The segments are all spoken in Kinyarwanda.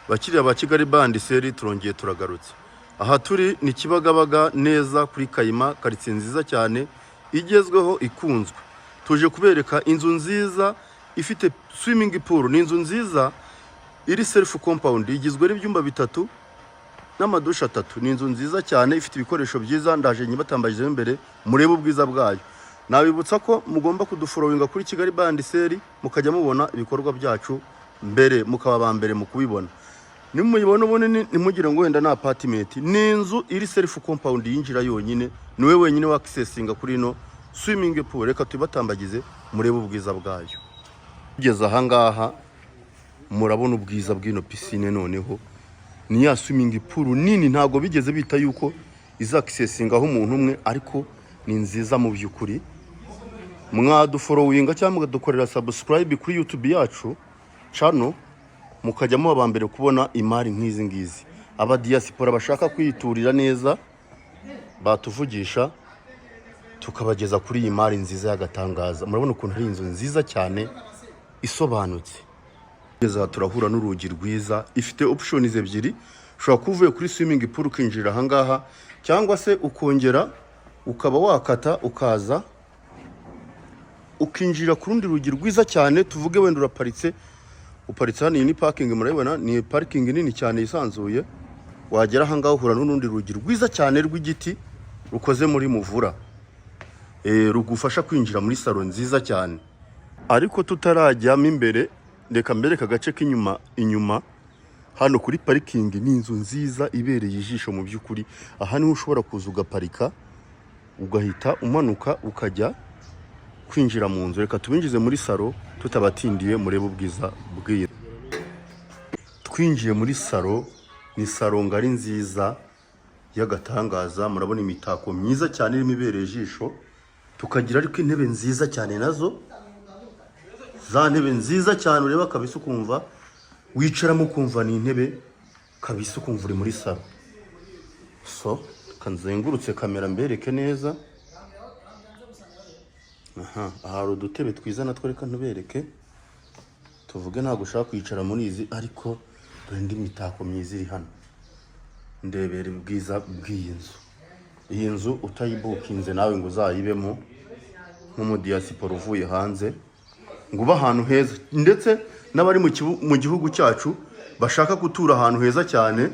Bakiriya ba Kigali Band Seri turongeye turagarutse. Aha turi ni Kibagabaga neza kuri Kayima, karitsiye nziza cyane igezweho ikunzwe. Tuje kubereka inzu nziza ifite swimming pool, ni inzu nziza iri self compound, igizwe n'ibyumba bitatu n'amadusha atatu. Ni inzu nziza cyane ifite ibikoresho byiza, ndaje nyibatambagize imbere murebe ubwiza bwayo. Nabibutsa ko mugomba kudufollowinga kuri Kigali Band Seri mukajya mubona ibikorwa byacu mbere, mukaba ba mbere mu kubibona. Nimuyibona ubone nimugire ngo wenda na apartment, ni inzu iri self compound yinjira yonyine, niwe wenyine wa accessinga kuri no swimming pool. Reka tubatambagize murebe ubwiza bwayo. Kugeza aha ngaha murabona ubwiza bw'ino piscine, noneho ni ya swimming pool nini, ntago bigeze bita yuko iza accessinga aho umuntu umwe, ariko ni nziza mu by'ukuri. Mwadufollowinga cyangwa mugadukorera subscribe kuri YouTube yacu channel, mukajya mu abambere kubona imari nk'izi ngizi. Aba diaspora bashaka kwiturira neza batuvugisha tukabageza kuri iyi mari nziza y'agatangaza. Murabona ukuntu ari inzu nziza cyane isobanutse. Kugeza turahura n'urugi rwiza, ifite options ebyiri. Ushobora kuvuye kuri swimming pool ukinjira aha ngaha, cyangwa se ukongera ukaba wakata ukaza ukinjira ku rundi rugi rwiza cyane. Tuvuge wenda uraparitse, uparitse hano, ni parking, murabibona ni parking nini cyane yisanzuye. Wagera aha ngaho uhura n'urundi rugi rwiza cyane rw'igiti rukoze muri muvura, rugufasha kwinjira muri salon nziza cyane. Ariko tutarajyamo imbere, reka mbereka agace k'inyuma. Hano kuri parking ni inzu nziza ibereye ijisho mu by'ukuri. Aha niho ushobora kuza ugaparika ugahita umanuka ukajya kwinjira mu nzu. Reka tubinjize muri salon tutabatindiye, murebe ubwiza bw'iyi. Twinjiye muri salon, ni salon ngari nziza y'agatangaza. Murabona imitako myiza cyane irimo ibereye ijisho. Tukagira ariko intebe nziza cyane nazo, za ntebe nziza cyane ureba kabisa ukumva wicaramo ukumva ni intebe kabisa ukumva uri muri salon. So kanzengurutse kamera mbereke neza. Aha udutebe twiza natwo reka ntubereke. Tuvuge ntabwo ushaka kwicara muri izi, ariko dore indi mitako myiza iri hano. Ndebere ubwiza bw'iyi nzu. Iyi nzu utayibukinze nawe ngo uzayibemo nk'umu diaspora uvuye hanze, ngo uba ahantu heza. Ndetse n'abari mu gihugu cyacu bashaka gutura ahantu heza cyane,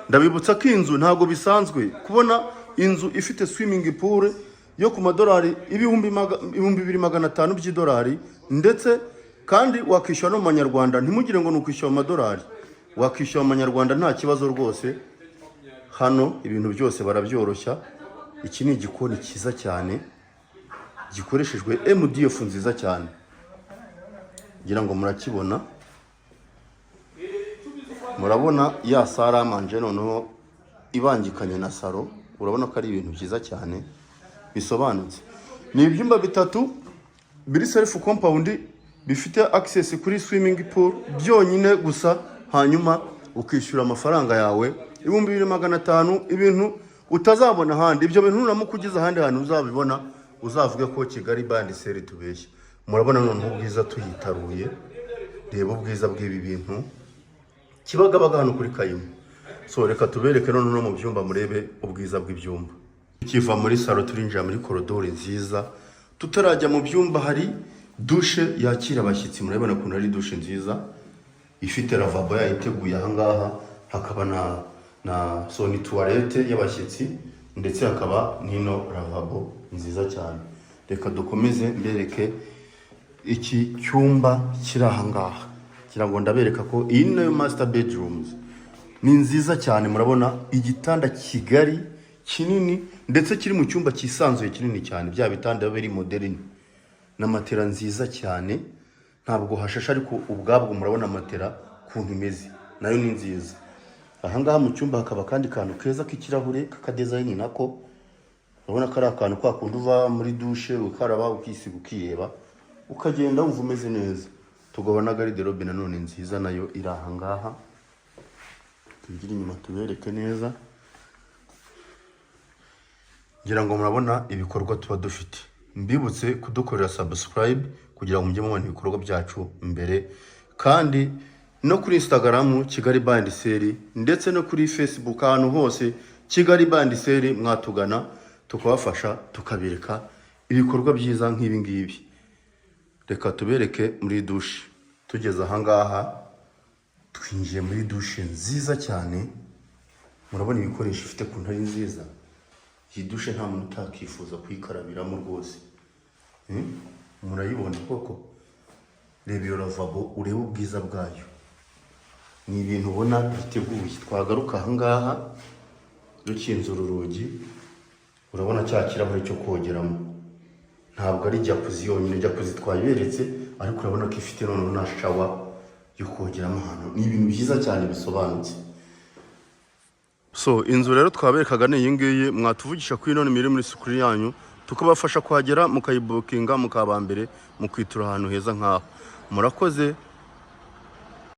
ndabibutsa ko inzu ntabwo bisanzwe kubona inzu ifite swimming pool yo ku madolari 2500 by'idolari, ndetse kandi wakishyura no mu manyarwanda. Ntimugire ngo nukwishyura amadolari, wakishyura mu manyarwanda nta kibazo rwose. Hano ibintu byose barabyoroshya. Iki ni igikoni cyiza cyane gikoreshejwe MDF nziza cyane, ngira ngo murakibona. Murabona ya sala manje noneho ibangikanye na salo. Urabona ko ari ibintu byiza cyane bisobanutse. Ni ibyumba bitatu biri self compound, bifite access kuri swimming pool byonyine gusa. Hanyuma ukishyura amafaranga yawe 2500, ibintu utazabona ahandi. Ibyo bintu nuramukugiza ahandi hantu uzabibona, uzavuge ko Kigali Band Seri tubeshya. Murabona none ubwiza tuyitaruye. Reba ubwiza bw'ibi bintu. Kibagabaga hano kuri Kayima. So reka tubereke none no mu byumba murebe ubwiza bw'ibyumba. Kiva muri salon turinjira muri koridori nziza. Tutarajya mu byumba hari douche yakira abashyitsi. Murabona ko ari douche nziza ifite lavabo yayiteguye aha ngaha. Hakaba na soni toilette y'abashyitsi, ndetse hakaba nino lavabo nziza cyane. Reka dukomeze mbereke iki cyumba kiri aha ngaha. Kirango ndabereka ko iyi nayo master bedrooms ni nziza cyane. Murabona igitanda kigari kinini, ndetse kiri mu cyumba cyisanzuye kinini cyane. Bya bitanda biri modern na matera nziza cyane, ntabwo hashasha, ariko ubwabwo murabona matera kuntu imeze nayo ni nziza. Aha ngaha mu cyumba hakaba kandi kantu keza k'ikirahure k'akadesign nako. Urabona ko ari akantu kwa kundi uva muri douche ukaraba ukisiga ukireba ukagenda wumva umeze neza. Tugabana garderobe nanone nziza nayo iri aha ngaha. Tugira inyuma tubereke neza. Ngira ngo murabona ibikorwa tuba dufite. Mbibutse kudukorera subscribe kugira ngo mujye mubona ibikorwa byacu mbere, kandi no kuri Instagram Kigali Bandiseri, ndetse no kuri Facebook, ahantu hose Kigali Bandiseri mwatugana tukabafasha tukabereka ibikorwa byiza nk'ibi ngibi. Reka tubereke muri dushe. Tugeze ahangaha twinjiye muri dushe nziza cyane, murabona ibikoresho ifite ku ntari nziza. Iyi dushe nta muntu utakifuza kuyikarabiramo rwose. Murayibona koko, reba iyo lavabo urebe ubwiza bwayo, ni ibintu ubona biteguye. Twagaruka ahangaha dukinze urugi, urabona cya kirahure cyo kogeramo, ntabwo ari jacuzzi yonyine, jacuzzi twayiberetse, ariko urabona ko ifite noneho na shawa yo kogeramo ahantu. Ni ibintu byiza cyane bisobanutse. So inzu rero twaberekaga ni iyi ngiyi, mwatuvugisha kuri none miri muri sukuri yanyu tukabafasha kuhagera, mukayibukinga, mukaba mbere mukwitura ahantu heza nk'aho. Murakoze.